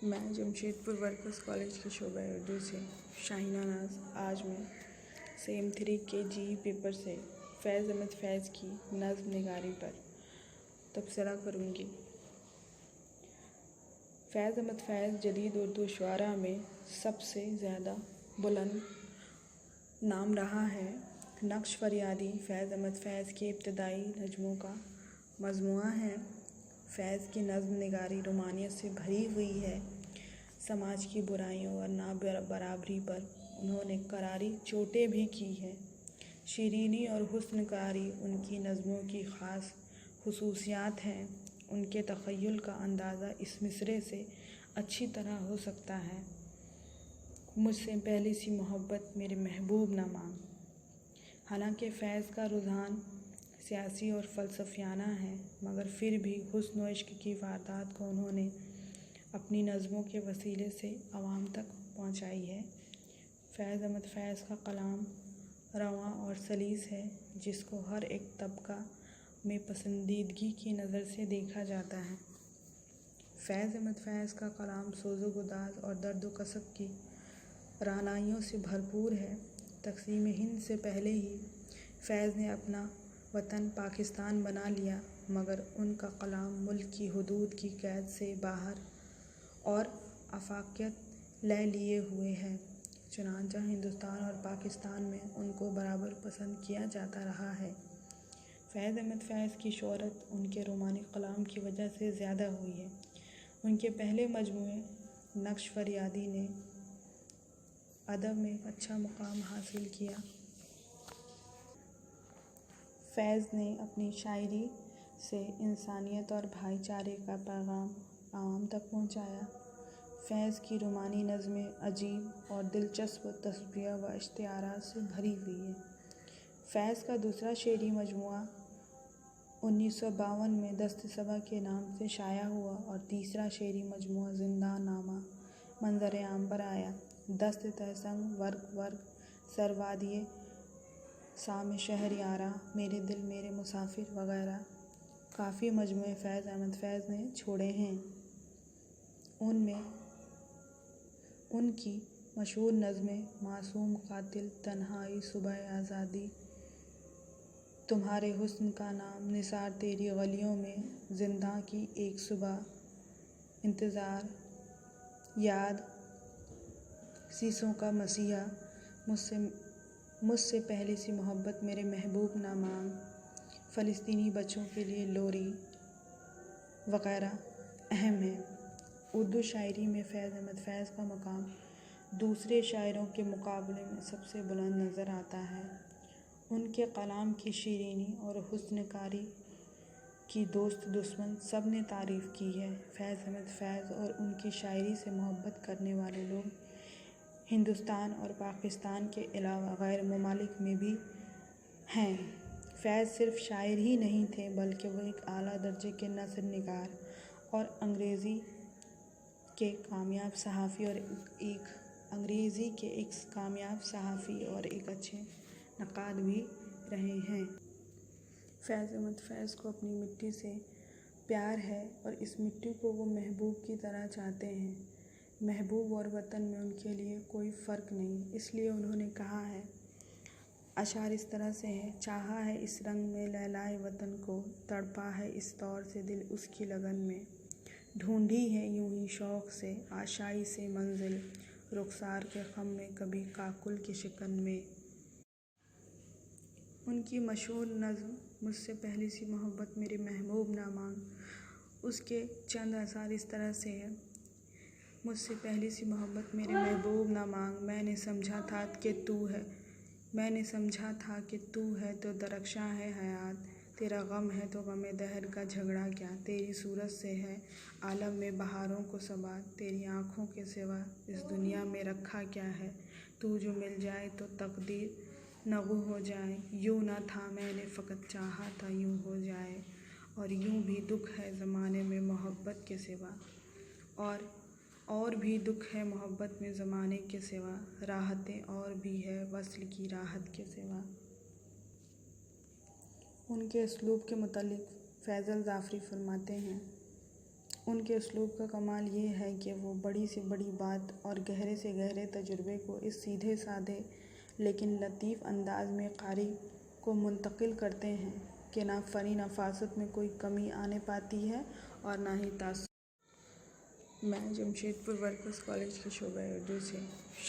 میں جمشید پور workers college کی شعبہ اردو سے شاہینہ ناز آج میں سیم 3 کے جی پیپر سے فیض احمد فیض کی نظم نگاری پر تبصرہ کروں گی۔ فیض احمد فیض جدید اردو شعراء میں سب سے زیادہ بلند نام رہا ہے۔ نقش فریادی فیض احمد فیض کے ابتدائی نظموں کا مجموعہ ہے۔ فیض کی نظم نگاری رومانیت سے بھری ہوئی ہے۔ سماج کی برائیوں اور نابرابری پر انہوں نے کراری چوٹیں بھی کی ہیں۔ شیرینی اور حسن کاری ان کی نظموں کی خاص خصوصیات ہیں۔ ان کے تخیل کا اندازہ اس مصرعے سے اچھی طرح ہو سکتا ہے: مجھ سے پہلی سی محبت میرے محبوب نہ مانگ۔ حالانکہ فیض کا رجحان سیاسی اور فلسفیانہ ہے، مگر پھر بھی حسن و عشق کی واردات کو انہوں نے اپنی نظموں کے وسیلے سے عوام تک پہنچائی ہے۔ فیض احمد فیض کا کلام رواں اور سلیس ہے، جس کو ہر ایک طبقہ میں پسندیدگی کی نظر سے دیکھا جاتا ہے۔ فیض احمد فیض کا کلام سوز و گداز اور درد و کسب کی رعنائیوں سے بھرپور ہے۔ تقسیم ہند سے پہلے ہی فیض نے اپنا وطن پاکستان بنا لیا، مگر ان کا کلام ملک کی حدود کی قید سے باہر اور آفاقیت لے لیے ہوئے ہے۔ چنانچہ ہندوستان اور پاکستان میں ان کو برابر پسند کیا جاتا رہا ہے۔ فیض احمد فیض کی شہرت ان کے رومانک کلام کی وجہ سے زیادہ ہوئی ہے۔ ان کے پہلے مجموعے نقش فریادی نے ادب میں اچھا مقام حاصل کیا۔ فیض نے اپنی شاعری سے انسانیت اور بھائی چارے کا پیغام عوام تک پہنچایا۔ فیض کی رومانی نظمیں عجیب اور دلچسپ تصویہ و اشتعارات سے بھری ہوئی ہیں۔ فیض کا دوسرا شعری مجموعہ 1952 میں دست صبا کے نام سے شائع ہوا اور تیسرا شعری مجموعہ زنداں نامہ منظر عام پر آیا۔ دست تہ سنگ ورگ سر وادیِ سام شہر یاراں، میرے دل میرے مسافر وغیرہ کافی مجموعے فیض احمد فیض نے چھوڑے ہیں۔ ان میں ان کی مشہور نظمیں معصوم قاتل، تنہائی، صبح آزادی، تمہارے حسن کا نام، نثار تیری گلیوں میں، زنداں کی ایک صبح، انتظار، یاد، سیسوں کا مسیحا، مجھ سے پہلی سی محبت میرے محبوب نہ مانگ، فلسطینی بچوں کے لیے لوری وغیرہ اہم ہیں۔ اردو شاعری میں فیض احمد فیض کا مقام دوسرے شاعروں کے مقابلے میں سب سے بلند نظر آتا ہے۔ ان کے کلام کی شیرینی اور حسن کاری کی دوست دشمن سب نے تعریف کی ہے۔ فیض احمد فیض اور ان کی شاعری سے محبت کرنے والے لوگ ہندوستان اور پاکستان کے علاوہ غیر ممالک میں بھی ہیں۔ فیض صرف شاعر ہی نہیں تھے، بلکہ وہ ایک اعلیٰ درجے کے نثر نگار اور انگریزی کے ایک کامیاب صحافی اور ایک اچھے نقاد بھی رہے ہیں۔ فیض احمد فیض کو اپنی مٹی سے پیار ہے اور اس مٹی کو وہ محبوب کی طرح چاہتے ہیں۔ محبوب اور وطن میں ان کے لیے کوئی فرق نہیں، اس لیے انہوں نے کہا ہے۔ اشعار اس طرح سے ہیں: چاہا ہے اس رنگ میں لیلائے وطن کو، تڑپا ہے اس طور سے دل اس کی لگن میں، ڈھونڈی ہے یوں ہی شوق سے آشائی سے منزل، رخسار کے خم میں کبھی کاکل کی شکن میں۔ ان کی مشہور نظم مجھ سے پہلی سی محبت میرے محبوب نہ مانگ، اس کے چند اشعار اس طرح سے ہیں: مجھ سے پہلی سی محبت میرے محبوب نہ مانگ، میں نے سمجھا تھا کہ تو ہے تو درخشاں ہے حیات، تیرا غم ہے تو غم دہر کا جھگڑا کیا، تیری صورت سے ہے عالم میں بہاروں کو ثبات، تیری آنکھوں کے سوا اس دنیا میں رکھا کیا ہے، تو جو مل جائے تو تقدیر نگوں ہو جائے، یوں نہ تھا میں نے فقط چاہا تھا یوں ہو جائے، اور یوں بھی دکھ ہے زمانے میں محبت کے سوا، اور بھی دکھ ہے محبت میں زمانے کے سوا، راحتیں اور بھی ہے وصل کی راحت کے سوا۔ ان کے اسلوب کے متعلق فیضل جعفری فرماتے ہیں: ان کے اسلوب کا کمال یہ ہے کہ وہ بڑی سے بڑی بات اور گہرے سے گہرے تجربے کو اس سیدھے سادے لیکن لطیف انداز میں قاری کو منتقل کرتے ہیں کہ نہ فنی نفاست میں کوئی کمی آنے پاتی ہے اور نہ ہی تعصب۔ میں جمشید پور ورکرز کالج کے شعبہ اردو سے